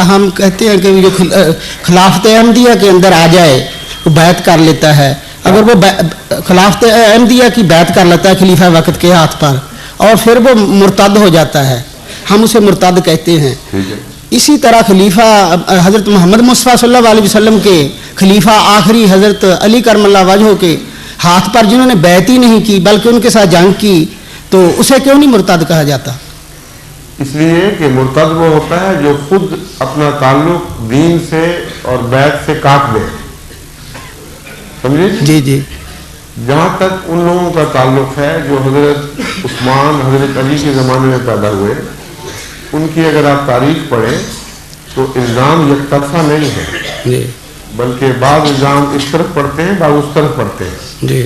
ہم کہتے ہیں کہ جو خلافت احمدیہ کے اندر آ جائے وہ بیعت کر لیتا ہے. اگر وہ خلافت احمدیہ کی بیعت کر لیتا ہے خلیفہ وقت کے ہاتھ پر اور پھر وہ مرتد ہو جاتا ہے, ہم اسے مرتد کہتے ہیں. اسی طرح خلیفہ حضرت محمد مصطفیٰ صلی اللہ علیہ وسلم کے خلیفہ آخری حضرت علی کرم اللہ وجہہ کے ہاتھ پر جنہوں نے بیعت ہی نہیں کی بلکہ ان کے ساتھ جنگ کی, تو اسے کیوں نہیں مرتد کہا جاتا؟ اس لیے کہ مرتد وہ ہوتا ہے جو خود اپنا تعلق دین سے اور بیعت سے کاٹ دے. سمجھے؟ جی جی. جہاں تک ان لوگوں کا تعلق ہے جو حضرت عثمان حضرت علی کے زمانے میں پیدا ہوئے, ان کی اگر آپ تاریخ پڑھیں تو الزام یک طرفہ نہیں ہے, بلکہ بعض الزام اس طرف پڑھتے ہیں بعض اس طرف پڑھتے ہیں. جی.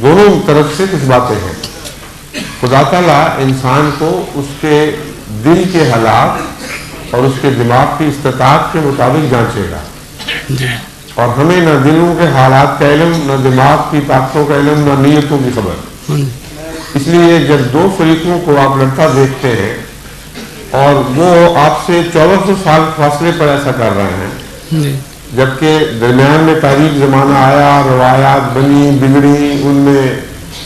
دونوں طرف سے کچھ باتیں ہیں. خدا تعالیٰ انسان کو اس کے دل کے حالات اور اس کے دماغ کی استطاعت کے مطابق جانچے گا, اور ہمیں نہ دلوں کے حالات کا علم, نہ دماغ کی طاقتوں کا علم, نہ نیتوں کی خبر. اس لیے جب دو فریقوں کو آپ لڑتا دیکھتے ہیں اور وہ آپ سے 1400 سال فاصلے پر ایسا کر رہے ہیں, جبکہ درمیان میں تاریخ زمانہ آیا, روایات بنی بگڑی, ان میں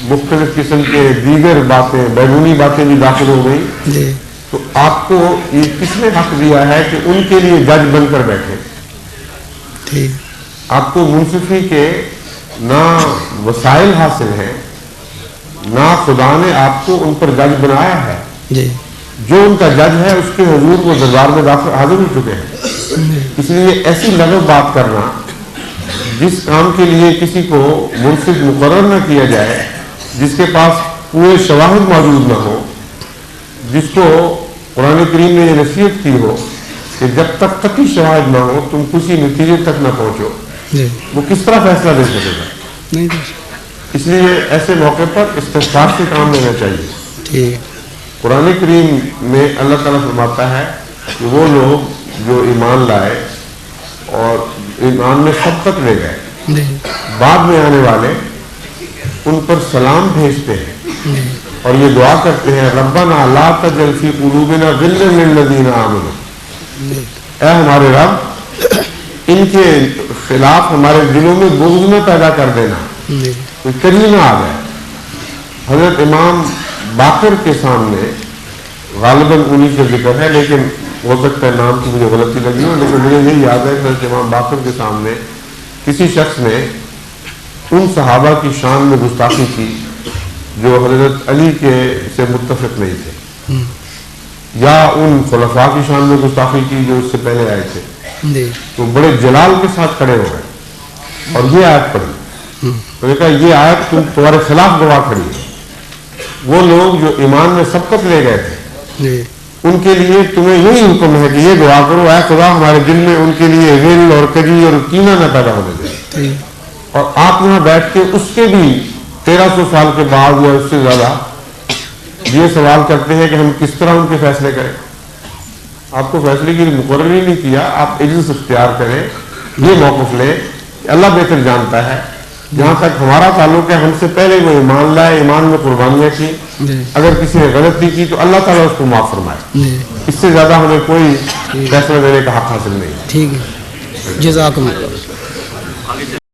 مختلف قسم کے دیگر باتیں بیرونی باتیں بھی داخل ہو گئی, تو آپ کو یہ کس نے حق دیا ہے کہ ان کے لیے جج بن کر بیٹھے؟ آپ کو منصفی کے نہ وسائل حاصل ہیں, نہ خدا نے آپ کو ان پر جج بنایا ہے. جو ان کا جج ہے اس کے حضور وہ دربار میں حاضر ہو چکے ہیں. اس لیے ایسی لغو بات کرنا جس کام کے لیے کسی کو منصف مقرر نہ کیا جائے, جس کے پاس پورے شواہد موجود نہ ہو, جس کو قرآن کریم نے یہ نصیحت کی ہو کہ جب تک قطعی شواہد نہ ہو تم کسی نتیجے تک نہ پہنچو, وہ کس طرح فیصلہ دے سکے گا؟ اس لیے ایسے موقع پر استغفار سے کام لینا چاہیے. قرآن کریم میں اللہ تعالیٰ فرماتا ہے کہ وہ لوگ جو ایمان لائے اور ایمان میں سبقت لے گئے, بعد میں آنے والے ان پر سلام بھیجتے ہیں اور یہ دعا کرتے ہیں ربنا لا تجعل فی قلوبنا غلا للذین آمنوا, اے ہمارے رب ان کے خلاف ہمارے دلوں میں بغض نہ پیدا کر دینا, کوئی کرینا آ گئے. حضرت امام باقر کے سامنے, غالباً انہی کا ذکر ہے لیکن ہو سکتا ہے نام کی مجھے غلطی لگی ہو, لیکن مجھے یہی یاد ہے کہ حضرت امام باقر کے سامنے کسی شخص نے ان صحابہ کی شان میں گستاخی کی جو حضرت علی کے سے متفق نہیں تھے, یا ان خلفاء کی شان میں گستاخی کی جو اس سے پہلے آئے تھے, تو بڑے جلال کے ساتھ کھڑے ہو گئے اور یہ آیت پڑھی. تو نے کہا یہ آیت تمہارے خلاف گواہ کھڑی ہے. وہ لوگ جو ایمان میں سبقت لے گئے تھے ان کے لیے تمہیں یہی حکم ہے کہ یہ دعا کرو اے خدا ہمارے دل میں ان کے لیے غل اور کجی اور کینہ نہ پیدا ہونے دے. اور آپ یہاں بیٹھ کے اس کے بھی 1300 سال کے بعد یا اس سے زیادہ یہ سوال کرتے ہیں کہ ہم کس طرح ان کے فیصلے کریں. آپ کو فیصلے کی مقرر ہی نہیں کیا, آپ اجلس اختیار کریں, یہ موقف لیں کہ اللہ بہتر جانتا ہے. جہاں تک ہمارا تعلق ہے ہم سے پہلے وہ ایمان لائے, ایمان میں قربانیاں کی, اگر کسی نے غلطی کی تو اللہ تعالیٰ اس کو معاف فرمائے. اس سے زیادہ ہمیں کوئی فیصلہ دینے کا حق حاصل نہیں. ٹھیک ہے, جزاکم اللہ.